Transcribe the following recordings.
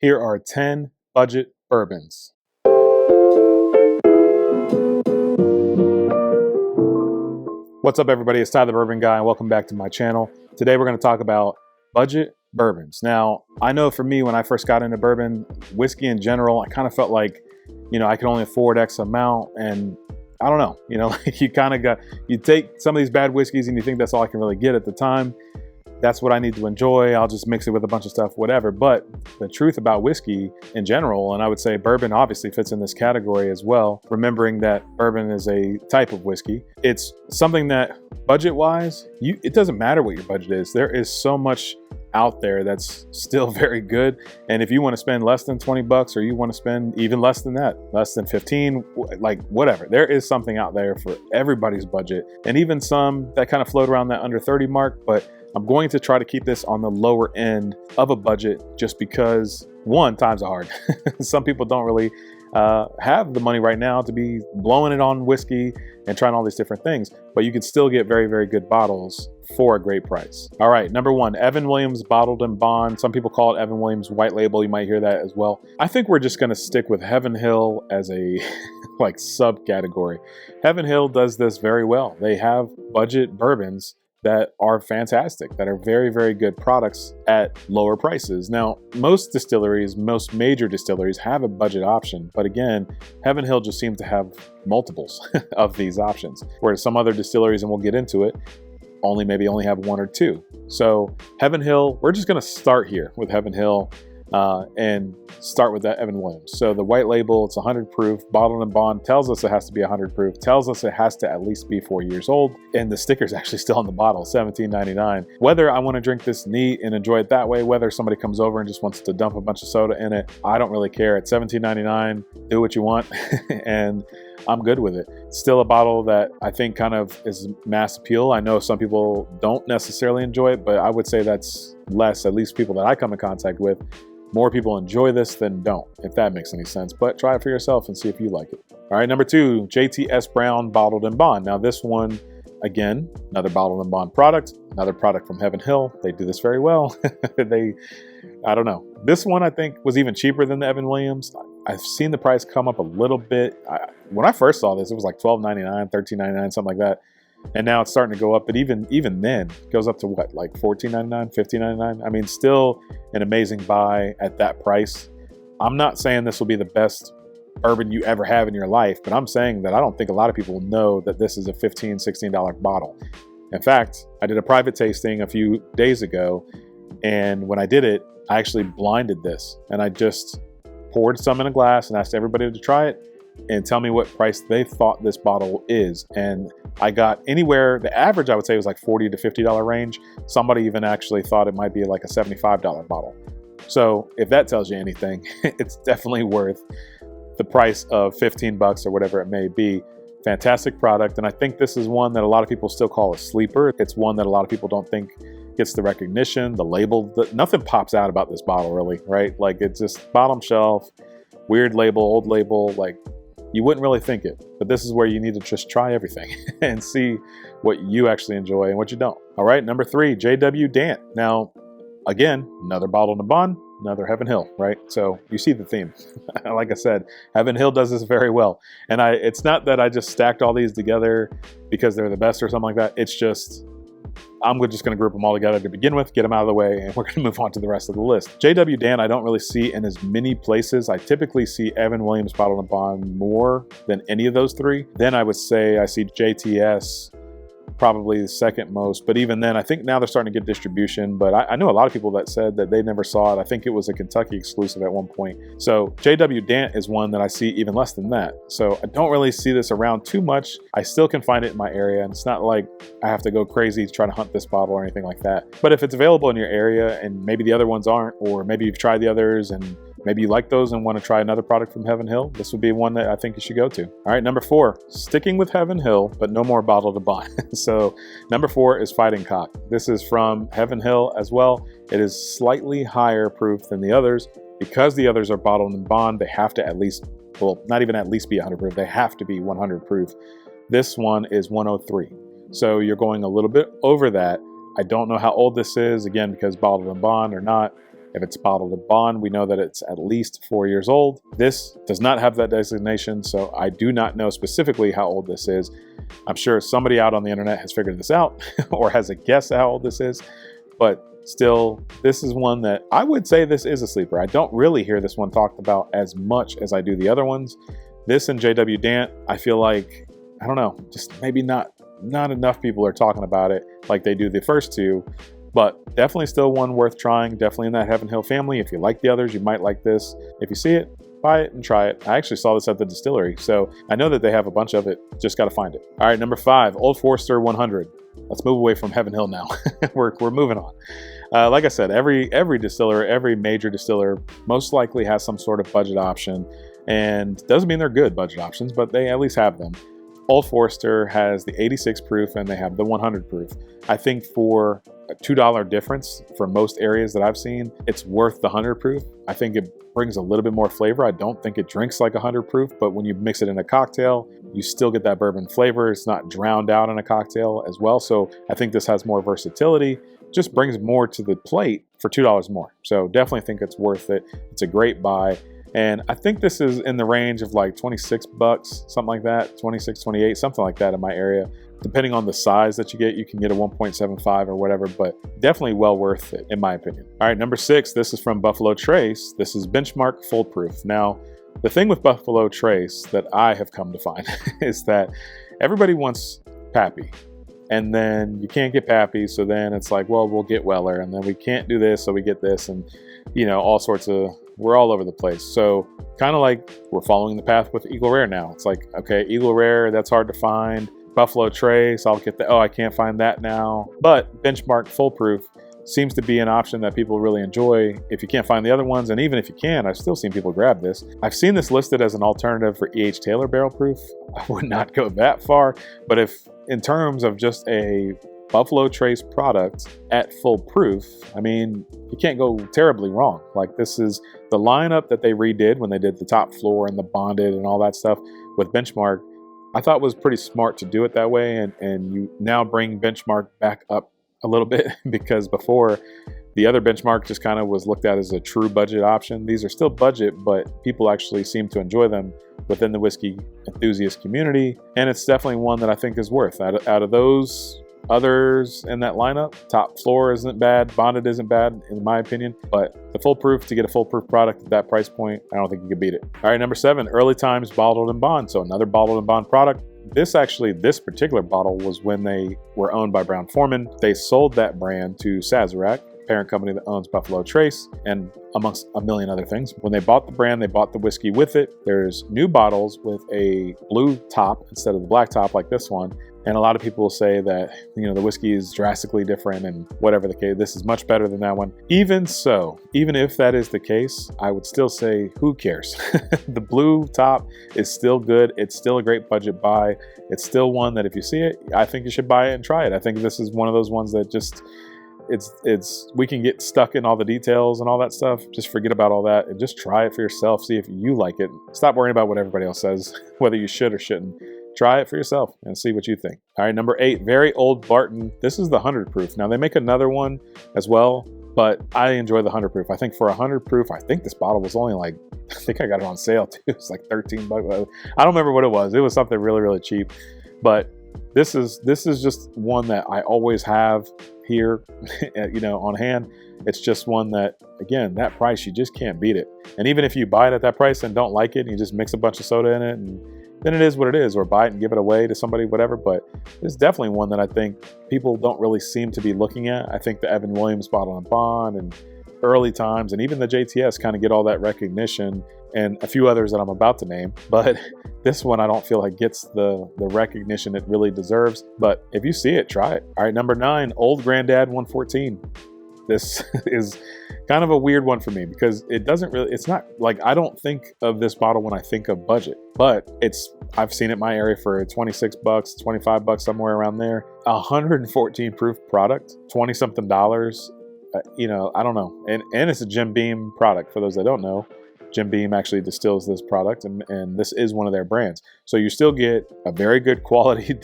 Here are 10 budget bourbons. What's up, everybody? It's Ty the Bourbon Guy, and welcome back to my channel. Today we're going to talk about budget bourbons. Now, I know for me, when I first got into bourbon, whiskey in general, I kind of felt like, I could only afford X amount, and I don't know, like you take some of these bad whiskeys and you think that's all I can really get at the time. That's what I need to enjoy. I'll just mix it with a bunch of stuff, whatever. But the truth about whiskey in general, and I would say bourbon obviously fits in this category as well, remembering that bourbon is a type of whiskey. It's something that budget-wise, it doesn't matter what your budget is. There is so much out there that's still very good. And if you want to spend less than 20 bucks, or you want to spend even less than that, less than 15, like whatever, there is something out there for everybody's budget. And even some that kind of float around that under 30 mark, but I'm going to try to keep this on the lower end of a budget just because, one, times are hard. Some people don't really have the money right now to be blowing it on whiskey and trying all these different things, but you can still get very, very good bottles for a great price. All right, number one, Evan Williams Bottled in Bond. Some people call it Evan Williams White Label. You might hear that as well. I think we're just going to stick with Heaven Hill as a like subcategory. Heaven Hill does this very well. They have budget bourbons that are fantastic, that are very, very good products at lower prices. Now, most major distilleries have a budget option, but again, Heaven Hill just seems to have multiples of these options, whereas some other distilleries, and we'll get into it, maybe only have one or two. So Heaven Hill, we're just gonna start here with Heaven Hill and start with that Evan Williams. So the white label, it's 100 proof, bottled in bond, tells us it has to be 100 proof, tells us it has to at least be 4 years old, and the sticker's actually still on the bottle, $17.99. Whether I want to drink this neat and enjoy it that way, whether somebody comes over and just wants to dump a bunch of soda in it, I don't really care. At $17.99, do what you want, and I'm good with it. It's still a bottle that I think kind of is mass appeal. I know some people don't necessarily enjoy it, but I would say that's less, at least people that I come in contact with. More people enjoy this than don't, if that makes any sense. But try it for yourself and see if you like it. All right, number two, JTS Brown Bottled in Bond. Now this one, again, another bottled in bond product, another product from Heaven Hill. They do this very well. I don't know. This one I think was even cheaper than the Evan Williams. I've seen the price come up a little bit. When I first saw this, it was like $12.99, $13.99, something like that. And now it's starting to go up, but even then it goes up to what, like $14.99, $15.99? I mean, still an amazing buy at that price. I'm not saying this will be the best bourbon you ever have in your life, but I'm saying that I don't think a lot of people know that this is a $15, $16 bottle. In fact, I did a private tasting a few days ago, and when I did it, I actually blinded this, and I just poured some in a glass and asked everybody to try it and tell me what price they thought this bottle is. And I got anywhere, the average I would say was like $40 to $50 range. Somebody even actually thought it might be like a $75 bottle. So if that tells you anything, it's definitely worth the price of 15 bucks or whatever it may be. Fantastic product. And I think this is one that a lot of people still call a sleeper. It's one that a lot of people don't think gets the recognition, the label, nothing pops out about this bottle really, right? Like it's just bottom shelf, weird label, old label, like you wouldn't really think it, but this is where you need to just try everything and see what you actually enjoy and what you don't. All right, number three, JW Dant. Now, again, another bottle in a bond, another Heaven Hill, right? So you see the theme. Like I said, Heaven Hill does this very well. And it's not that I just stacked all these together because they're the best or something like that. It's just, I'm just going to group them all together to begin with, get them out of the way, and we're going to move on to the rest of the list. JW Dan, I don't really see in as many places. I typically see Evan Williams Bottled in Bond more than any of those three. Then I would say I see JTS probably the second most, but even then, I think now they're starting to get distribution, but I know a lot of people that said that they never saw it. I think it was a Kentucky exclusive at one point. So JW Dant is one that I see even less than that. So I don't really see this around too much. I still can find it in my area, and it's not like I have to go crazy to try to hunt this bottle or anything like that. But if it's available in your area and maybe the other ones aren't, or maybe you've tried the others and maybe you like those and want to try another product from Heaven Hill, this would be one that I think you should go to. All right, number 4, sticking with Heaven Hill, but no more bottled in bond. So number 4 is Fighting Cock. This is from Heaven Hill as well. It is slightly higher proof than the others. Because the others are bottled in bond, they have to at least, well, not even at least be 100 proof. They have to be 100 proof. This one is 103. So you're going a little bit over that. I don't know how old this is, again, because bottled in bond or not. If it's bottled in bond, we know that it's at least 4 years old. This does not have that designation, so I do not know specifically how old this is. I'm sure somebody out on the internet has figured this out or has a guess how old this is, but still, this is one that I would say this is a sleeper. I don't really hear this one talked about as much as I do the other ones. This and JW Dant, I feel like, I don't know, just maybe not enough people are talking about it like they do the first two, but definitely still one worth trying. Definitely in that Heaven Hill family. If you like the others, you might like this. If you see it, buy it and try it. I actually saw this at the distillery, so I know that they have a bunch of it. Just got to find it. All right, number 5, Old Forester 100. Let's move away from Heaven Hill now. we're moving on. Like I said, every distiller, every major distiller most likely has some sort of budget option, and doesn't mean they're good budget options, but they at least have them. Old Forester has the 86 proof and they have the 100 proof. I think for a $2 difference for most areas that I've seen, it's worth the 100 proof. I think it brings a little bit more flavor. I don't think it drinks like 100 proof, but when you mix it in a cocktail, you still get that bourbon flavor. It's not drowned out in a cocktail as well. So I think this has more versatility, just brings more to the plate for $2 more. So definitely think it's worth it. It's a great buy. And I think this is in the range of like 26 bucks, something like that, 26, 28, something like that in my area. Depending on the size that you can get a 1.75 or whatever, but definitely well worth it in my opinion. All right, number 6, this is from Buffalo Trace. This is Benchmark Full Proof. Now, the thing with Buffalo Trace that I have come to find is that everybody wants Pappy. And then you can't get Pappy, so then it's like, well, we'll get Weller, and then we can't do this, so we get this, and you know, all sorts of, we're all over the place. So kind of like we're following the path with Eagle Rare now. It's like, okay, Eagle Rare, that's hard to find. Buffalo Trace, I'll get the, oh, I can't find that now. But Benchmark Full Proof seems to be an option that people really enjoy if you can't find the other ones. And even if you can, I've still seen people grab this. I've seen this listed as an alternative for E.H. Taylor Barrel Proof. I would not go that far, but if in terms of just a Buffalo Trace product at full proof, I mean, you can't go terribly wrong. Like, this is the lineup that they redid when they did the top floor and the bonded and all that stuff with Benchmark. I thought was pretty smart to do it that way, and you now bring Benchmark back up a little bit because before the other Benchmark just kind of was looked at as a true budget option. These are still budget, but people actually seem to enjoy them within the whiskey enthusiast community, and it's definitely one that I think is worth. Out of those others in that lineup, top floor isn't bad, bonded isn't bad in my opinion, but the full proof, to get a full proof product at that price point, I don't think you can beat it. All right, number 7, Early Times Bottled in Bond. So another bottled in bond product. This particular bottle was when they were owned by Brown-Forman. They sold that brand to Sazerac, parent company that owns Buffalo Trace, and amongst a million other things. When they bought the brand, they bought the whiskey with it. There's new bottles with a blue top instead of the black top like this one. And a lot of people will say that, you know, the whiskey is drastically different and whatever the case, this is much better than that one. Even so, even if that is the case, I would still say, who cares? The blue top is still good. It's still a great budget buy. It's still one that if you see it, I think you should buy it and try it. I think this is one of those ones that just, we can get stuck in all the details and all that stuff. Just forget about all that and just try it for yourself. See if you like it. Stop worrying about what everybody else says, whether you should or shouldn't. Try it for yourself and see what you think. All right, number 8, Very Old Barton. This is the 100 proof. Now they make another one as well, but I enjoy the 100 proof. I think for 100 proof, I think this bottle was only like, I think I got it on sale too. It's like 13 bucks. I don't remember what it was. It was something really, really cheap. But this is just one that I always have here, you know, on hand. It's just one that, again, that price, you just can't beat it. And even if you buy it at that price and don't like it, and you just mix a bunch of soda in it, and then it is what it is, or buy it and give it away to somebody, whatever. But it's definitely one that I think people don't really seem to be looking at. I think the Evan Williams Bottle and Bond and Early Times and even the JTS kind of get all that recognition, and a few others that I'm about to name. But this one I don't feel like gets the recognition it really deserves. But if you see it, try it. All right, number 9, Old Grandad 114. This is kind of a weird one for me because it's not like, I don't think of this bottle when I think of budget, but I've seen it in my area for 26 bucks, 25 bucks, somewhere around there. 114 proof product, 20 something dollars. You know, I don't know. And it's a Jim Beam product for those that don't know. Jim Beam actually distills this product, and this is one of their brands. So you still get a very good quality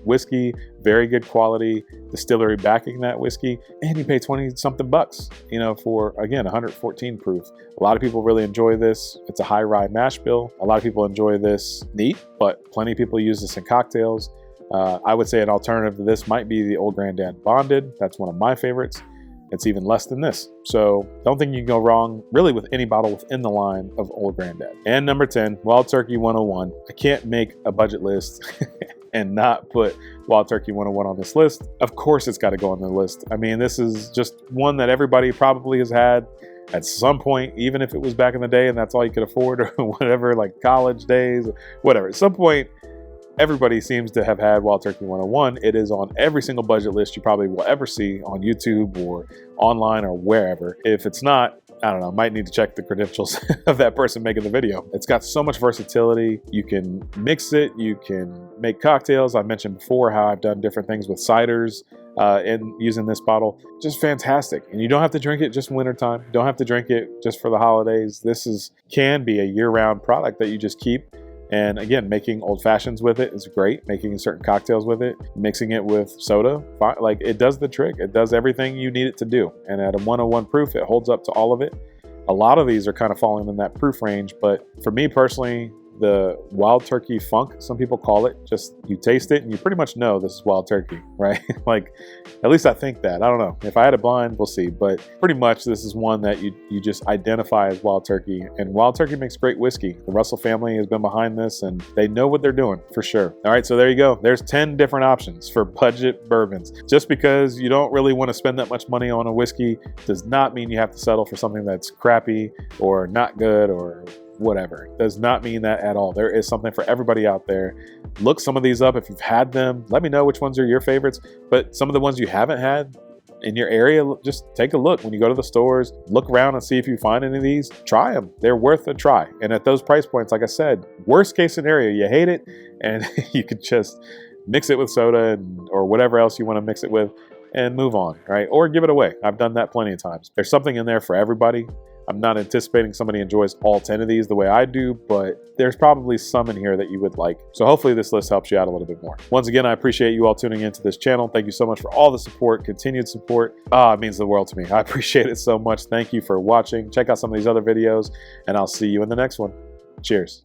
whiskey, very good quality distillery backing that whiskey, and you pay 20 something bucks, you know, for, again, 114 proof. A lot of people really enjoy this. It's a high rye mash bill. A lot of people enjoy this neat, but plenty of people use this in cocktails. I would say an alternative to this might be the Old Grandad Bonded. That's one of my favorites. It's even less than this. So don't think you can go wrong really with any bottle within the line of Old Grandad. And number 10, Wild Turkey 101. I can't make a budget list and not put Wild Turkey 101 on this list. Of course it's got to go on the list. I mean, this is just one that everybody probably has had at some point, even if it was back in the day and that's all you could afford or whatever, like college days, whatever. At some point, everybody seems to have had Wild Turkey 101. It is on every single budget list you probably will ever see on YouTube or online or wherever. If it's not, I don't know, might need to check the credentials of that person making the video. It's got so much versatility. You can mix it, you can make cocktails. I mentioned before how I've done different things with ciders and using this bottle. Just fantastic. And you don't have to drink it just wintertime. You don't have to drink it just for the holidays. This can be a year-round product that you just keep. And again, making old fashions with it is great. Making certain cocktails with it, mixing it with soda, like it does the trick. It does everything you need it to do. And at a 101 proof, it holds up to all of it. A lot of these are kind of falling in that proof range, but for me personally, the Wild Turkey Funk, some people call it, just you taste it and you pretty much know this is Wild Turkey, right? Like, at least I think that. I don't know. If I had a blind, we'll see. But pretty much this is one that you just identify as Wild Turkey. And Wild Turkey makes great whiskey. The Russell family has been behind this and they know what they're doing for sure. All right, so there you go. There's 10 different options for budget bourbons. Just because you don't really want to spend that much money on a whiskey does not mean you have to settle for something that's crappy or not good or whatever. Does not mean that at all. There is something for everybody out there. Look some of these up if you've had them. Let me know which ones are your favorites. But some of the ones you haven't had in your area, just take a look. When you go to the stores, look around and see if you find any of these. Try them. They're worth a try. And at those price points, like I said, worst case scenario, you hate it and you could just mix it with soda or whatever else you want to mix it with and move on, right? Or give it away. I've done that plenty of times. There's something in there for everybody. I'm not anticipating somebody enjoys all 10 of these the way I do, but there's probably some in here that you would like. So hopefully this list helps you out a little bit more. Once again, I appreciate you all tuning into this channel. Thank you so much for all the support, continued support. It means the world to me. I appreciate it so much. Thank you for watching. Check out some of these other videos, and I'll see you in the next one. Cheers.